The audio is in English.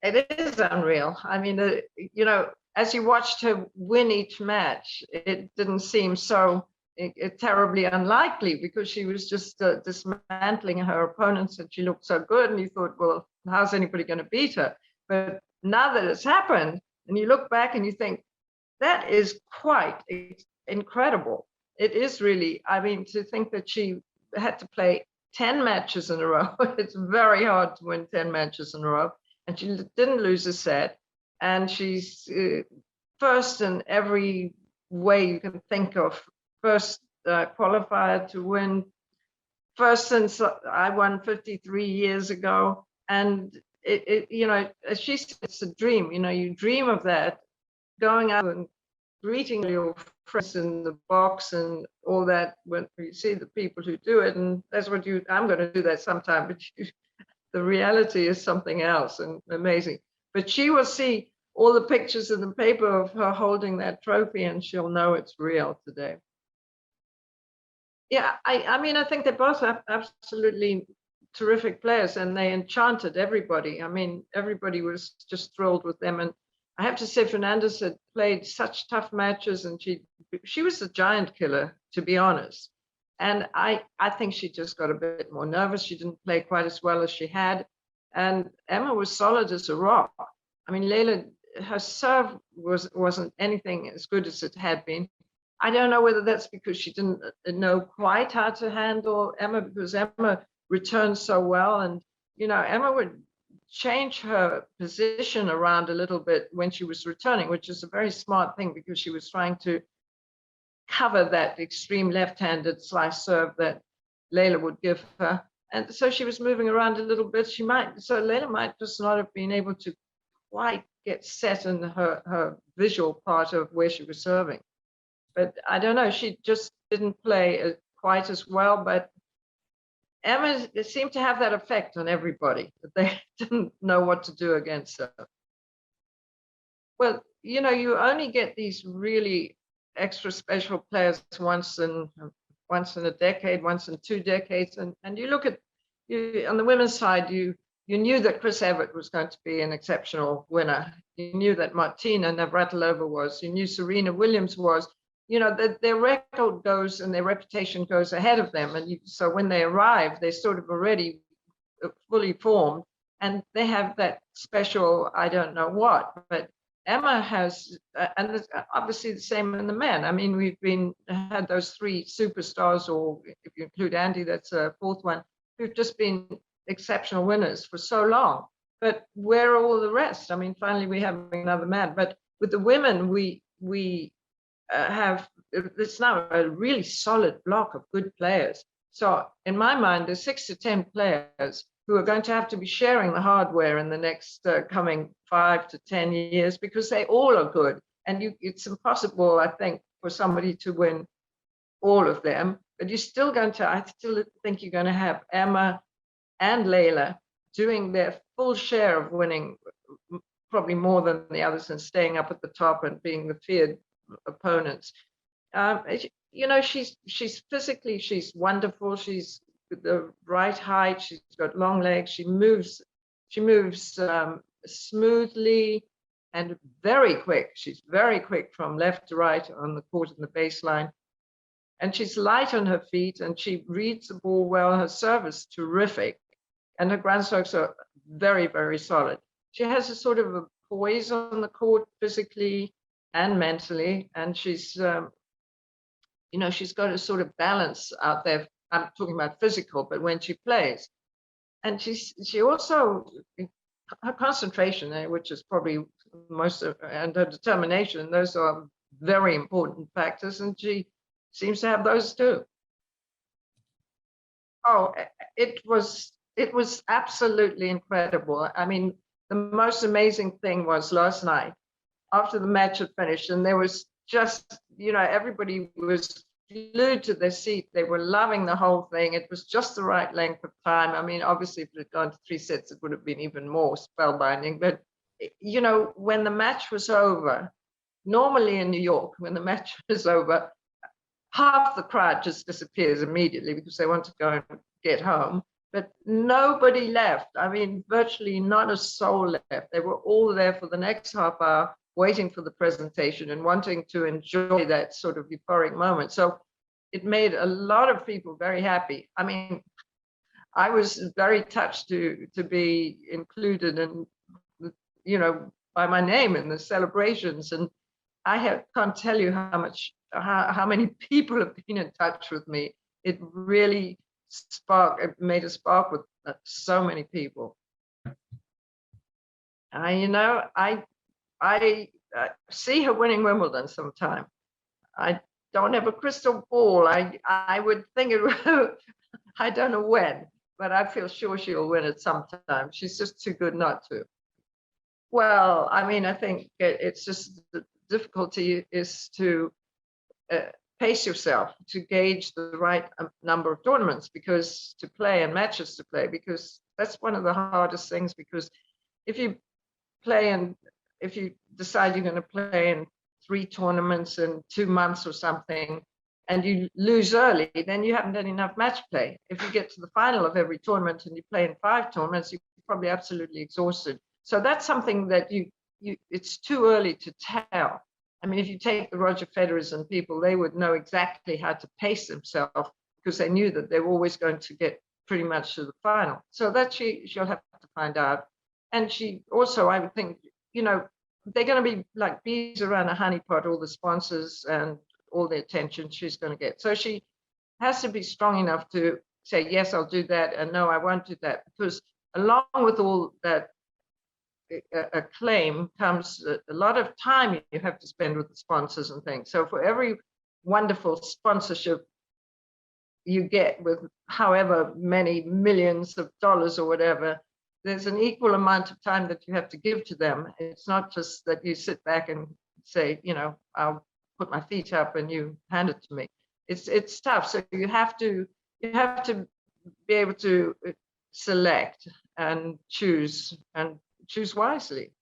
it is unreal. I mean, you know, as you watched her win each match, it didn't seem so terribly unlikely because she was just dismantling her opponents and she looked so good. And you thought, well, how's anybody going to beat her? But now that it's happened, and you look back and you think, that is quite incredible. It is really, I mean, to think that she had to play 10 matches in a row. It's very hard to win 10 matches in a row. And she didn't lose a set. And she's first in every way you can think of. First qualifier to win, first since I won 53 years ago. And you know, as she said, it's a dream. You know, you dream of that, going out and greeting your friends in the box and all that when you see the people who do it. And that's what I'm going to do that sometime, but the reality is something else and amazing. But she will see all the pictures in the paper of her holding that trophy and she'll know it's real today. Yeah, I mean, I think they're both absolutely terrific players and they enchanted everybody. I mean, everybody was just thrilled with them. And I have to say, Fernandez had played such tough matches and she was a giant killer, to be honest. And I think she just got a bit more nervous. She didn't play quite as well as she had. And Emma was solid as a rock. I mean, Leila, her serve wasn't anything as good as it had been. I don't know whether that's because she didn't know quite how to handle Emma, because Emma returned so well. And, you know, Emma would change her position around a little bit when she was returning, which is a very smart thing because she was trying to cover that extreme left-handed slice serve that Leila would give her. And so she was moving around a little bit. So Leila might just not have been able to quite get set in her visual part of where she was serving. But I don't know, she just didn't play quite as well. But Emma seemed to have that effect on everybody, that they didn't know what to do against her. Well, you know, you only get these really extra special players once in a decade, once in 2 decades. And you look at, on the women's side, you knew that Chris Evert was going to be an exceptional winner. You knew that Martina Navratilova was. You knew Serena Williams was. You know, their record goes and their reputation goes ahead of them. And so when they arrive, they're sort of already fully formed. And they have that special, I don't know what, but Emma has, and it's obviously the same in the men. I mean, we've had those 3 superstars, or if you include Andy, that's a 4th one, who've just been exceptional winners for so long. But where are all the rest? I mean, finally we have another man. But with the women, we have, it's now a really solid block of good players. So in my mind, there's 6 to 10 players who are going to have to be sharing the hardware in the next coming 5 to 10 years because they all are good. And it's impossible, I think, for somebody to win all of them. But you're still going to, I still think you're going to have Emma and Leila doing their full share of winning, probably more than the others, and staying up at the top and being the feared opponents. You know, she's physically, she's wonderful. She's the right height. She's got long legs. She moves smoothly and very quick. She's very quick from left to right on the court and the baseline. And she's light on her feet and she reads the ball well. Her serve is terrific. And her ground strokes are very, very solid. She has a sort of a poise on the court physically and mentally. And she's, you know, she's got a sort of balance out there. I'm talking about physical, but when she plays. And she also, her concentration, which is probably most of, and her determination, those are very important factors. And she seems to have those too. Oh, it was absolutely incredible. I mean, the most amazing thing was last night, after the match had finished, and there was just, you know, everybody was glued to their seat. They were loving the whole thing. It was just the right length of time. I mean, obviously, if it had gone to 3 sets, it would have been even more spellbinding. But, you know, when the match was over, normally in New York, when the match is over, half the crowd just disappears immediately because they want to go and get home. but nobody left. I mean, virtually not a soul left. They were all there for the next half hour, waiting for the presentation and wanting to enjoy that sort of euphoric moment. So it made a lot of people very happy. I mean, I was very touched to be included in, you know, by my name in the celebrations. And can't tell you how many people have been in touch with me. It really it made a spark with so many people. You know, I see her winning Wimbledon sometime. I don't have a crystal ball. I would think it would, I don't know when, but I feel sure she'll win it sometime. She's just too good not to. Well, I mean, I think it's just the difficulty is to pace yourself, to gauge the right number of tournaments because to play and matches to play, because that's one of the hardest things. Because if you if you decide you're going to play in 3 tournaments in 2 months or something, and you lose early, then you haven't had enough match play. If you get to the final of every tournament and you play in 5 tournaments, you're probably absolutely exhausted. So that's something that it's too early to tell. I mean, if you take the Roger Federers and people, they would know exactly how to pace themselves because they knew that they were always going to get pretty much to the final. So that she'll have to find out. And she also, I would think, you know, they're going to be like bees around a honeypot, all the sponsors and all the attention she's going to get. So she has to be strong enough to say, yes, I'll do that, and no, I won't do that. Because along with all that acclaim comes a lot of time you have to spend with the sponsors and things. So for every wonderful sponsorship you get with however many millions of dollars or whatever, there's an equal amount of time that you have to give to them. It's not just that you sit back and say, you know, I'll put my feet up and you hand it to me. It's tough. So you have to be able to select and choose wisely.